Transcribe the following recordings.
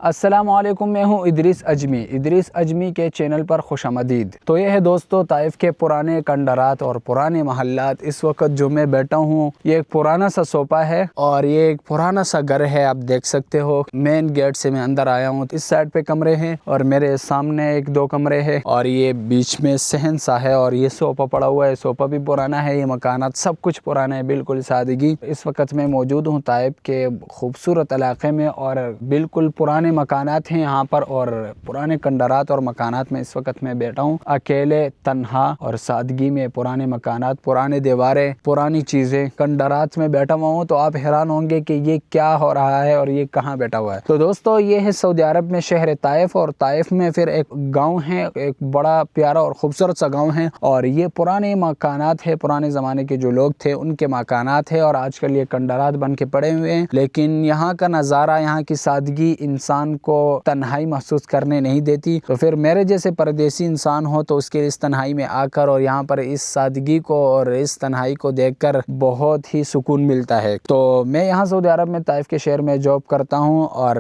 अस्सलामुअलैकुम, मैं हूँ इदरीस अजमी के चैनल पर खुशामदीद। तो ये है दोस्तों ताइफ के पुराने कंडरात और पुराने महल्लात। इस वक्त जो मैं बैठा हूँ ये एक पुराना सा सोपा है और ये एक पुराना सा घर है। आप देख सकते हो मेन गेट से मैं अंदर आया हूँ। इस साइड पे कमरे हैं और मेरे सामने एक दो कमरे हैं और ये बीच में सहन सा है और ये सोफा पड़ा हुआ है। सोफा भी पुराना है, ये मकानात सब कुछ पुराना है, बिल्कुल सादगी। इस वक्त मैं मौजूद हूँ ताइफ के खूबसूरत इलाके में और बिल्कुल पुराने मकानात हैं यहाँ पर और पुराने कंडरात और मकानात में इस वक्त मैं बैठा हूँ अकेले, तन्हा और सादगी में। पुराने मकानात, पुराने दीवारें, पुरानी चीज़ें, कंडरात में बैठा हुआ हूँ। तो आप हैरान होंगे कि ये क्या हो रहा है और ये कहाँ बैठा हुआ है। तो दोस्तों ये है सऊदी अरब में शहर ताइफ और ताइफ में फिर एक गाँव है, एक बड़ा प्यारा और खूबसूरत सा गाँव है और ये पुराने मकानात है। पुराने ज़माने के जो लोग थे उनके मकानात है और आजकल ये कंडरात बन के पड़े हुए हैं। लेकिन यहाँ का नज़ारा, यहाँ की सादगी इंसान को तन्हाई महसूस करने नहीं देती। तो फिर मेरे जैसे परदेसी इंसान हो तो उसके इस तन्हाई में आकर और यहाँ पर इस सादगी को और इस तन्हाई को देखकर बहुत ही सुकून मिलता है। तो मैं यहाँ सऊदी अरब में ताइफ के शहर में जॉब करता हूँ और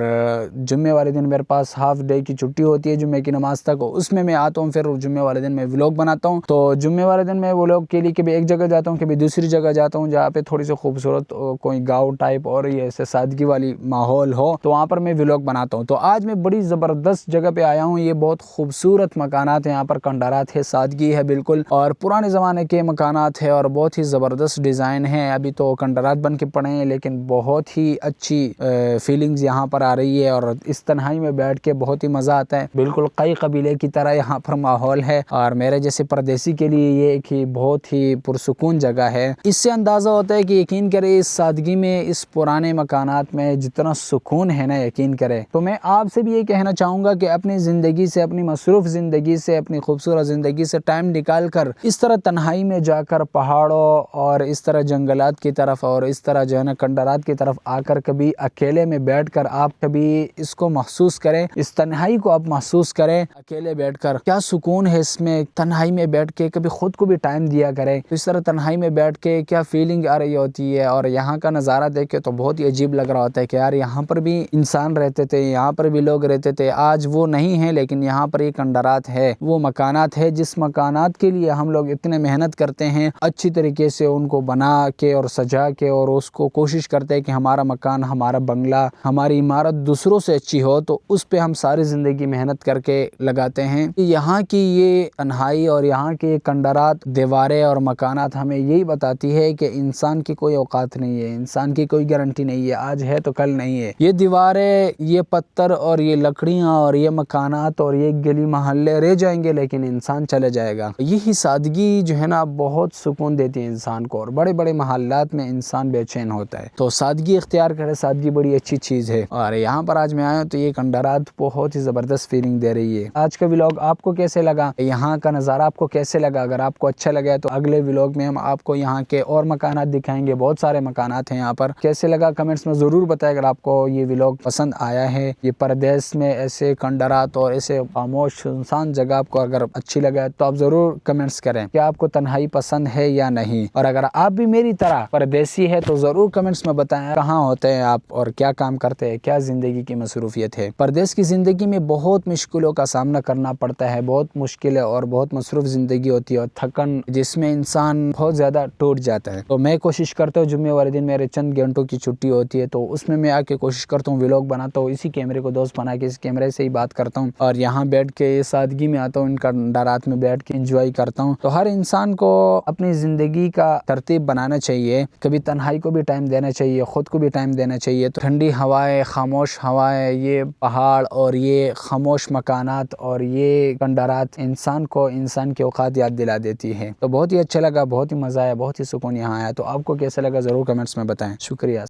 जुम्मे वाले दिन मेरे पास हाफ डे की छुट्टी होती है जुम्मे की नमाज तक, उसमें मैं आता हूँ। फिर जुम्मे वाले दिन मैं व्लॉग बनाता हूँ। तो जुम्मे वाले दिन मैं व्लॉग के लिए कभी एक जगह जाता हूँ, कभी दूसरी जगह जाता हूँ जहाँ पे थोड़ी सी खूबसूरत कोई गाँव टाइप और ये ऐसे सादगी वाली माहौल हो, तो वहाँ पर मैं व्लॉग बनाता हूँ। तो आज मैं बड़ी ज़बरदस्त जगह पे आया हूँ। ये बहुत खूबसूरत मकानात है, यहाँ पर कंडरात है, सादगी है बिल्कुल और पुराने ज़माने के मकानात है और बहुत ही ज़बरदस्त डिज़ाइन है। अभी तो कंडरात बन के पड़े हैं लेकिन बहुत ही अच्छी फीलिंग्स यहाँ पर आ रही है और इस तन्हाई में बैठ के बहुत ही मज़ा आता है। बिल्कुल कई कबीले की तरह यहाँ पर माहौल है और मेरे जैसे परदेसी के लिए ये एक ही बहुत ही पुरसुकून जगह है। इससे अंदाज़ा होता है कि यकीन करें इस सादगी में, इस पुराने मकानात में जितना सुकून है ना, यकीन करें। तो मैं आपसे भी ये कहना चाहूँगा कि अपनी ज़िंदगी से, अपनी मसरूफ़ ज़िंदगी से, अपनी खूबसूरत ज़िंदगी से टाइम निकाल कर इस तरह तन्हाई में जाकर पहाड़ों और इस तरह जंगलात की तरफ और इस तरह जो है ना कंडरात की तरफ आकर कभी अकेले में बैठकर आप कभी इसको महसूस करें, इस तन्हाई को आप महसूस करें। अकेले बैठकर क्या सुकून है इसमें, तन्हाई में बैठ के कभी खुद को भी टाइम दिया करें। तो इस तरह तन्हाई में बैठ के क्या फीलिंग आ रही होती है और यहाँ का नज़ारा देख के तो बहुत ही अजीब लग रहा होता है कि यार यहाँ पर भी इंसान रहते थे, यहाँ पर भी लोग रहते थे। आज वो नहीं है लेकिन यहाँ पर ये कंडरात है, वो मकानात है जिस मकानात के लिए हम लोग इतने मेहनत करते हैं, अच्छी तरीके से उनको बना के और सजा के और उसको कोशिश करते हैं कि हमारा मकान, हमारा बंगला, हमारी इमारत दूसरों से अच्छी हो। तो उस पे हम सारी ज़िंदगी मेहनत करके लगाते हैं। यहाँ की ये तन्हाई और यहाँ के कंडरात, दीवारें और मकानात हमें यही बताती है कि इंसान की कोई औकात नहीं है, इंसान की कोई गारंटी नहीं है। आज है तो कल नहीं है। ये दीवारें, ये पत्थर और ये लकड़ियाँ और ये मकानात और ये गली मोहल्ले रह जाएंगे लेकिन इंसान चले जाएगा। यही सादगी जो है ना बहुत सुकून देती है इंसान को और बड़े बड़े महल्लात में इंसान बेचैन होता है। तो सादगी इख्तियार करे, सादगी बड़ी अच्छी चीज़ है। और यहाँ पर आज मैं आया तो ये कंडरात बहुत ही ज़बरदस्त फीलिंग दे रही है। आज का व्लॉग आपको कैसे लगा, यहाँ का नज़ारा आपको कैसे लगा? अगर आपको अच्छा लगा तो अगले व्लॉग में हम आपको यहाँ के और मकानात दिखाएंगे। बहुत सारे मकानात हैं यहाँ पर। कैसे लगा कमेंट्स में ज़रूर बताएं। अगर आपको ये व्लॉग पसंद आया है, ये परदेश में ऐसे कंडरात और ऐसे खामोश सुनसान जगह आपको अगर अच्छी लगा तो आप ज़रूर कमेंट्स करें कि आपको तन्हाई पसंद है या नहीं। और अगर आप भी मेरी तरह परदेसी है तो ज़रूर कमेंट्स में बताएं कहाँ होते हैं आप और क्या काम करते हैं, क्या ज़िंदगी की मसरूफियत है। परदेश की ज़िंदगी में बहुत मुश्किलों का सामना करना पड़ता है, बहुत मुश्किलें और बहुत मसरूफ़ ज़िंदगी होती है और थकन जिसमें इंसान बहुत ज़्यादा टूट जाता है। तो मैं कोशिश करता हूँ जुम्मे वाले दिन मेरे चंद घंटों की छुट्टी होती है तो उसमें मैं आके कोशिश करता हूँ व्लॉग बनाता हूँ। इसी कैमरे को दोस्त बना के इस कैमरे से ही बात करता हूँ और यहाँ बैठ के ये सादगी में आता हूँ, इन कंडरात में बैठ के एंजॉय करता हूँ। तो हर इंसान को अपनी ज़िंदगी का तरतीब बनाना चाहिए, कभी तन्हाई को भी टाइम देना चाहिए, ख़ुद को भी टाइम देना चाहिए। तो ठंडी हवाएं, खामोश हवाएं, ये पहाड़ और ये खामोश मकानात और ये कंडरात इंसान को इंसान की औकात याद दिला देती है। तो बहुत ही अच्छा लगा, बहुत ही मज़ा आया, बहुत ही सुकून यहाँ आया। तो आपको कैसा लगा ज़रूर कमेंट्स में बताएं। शुक्रिया।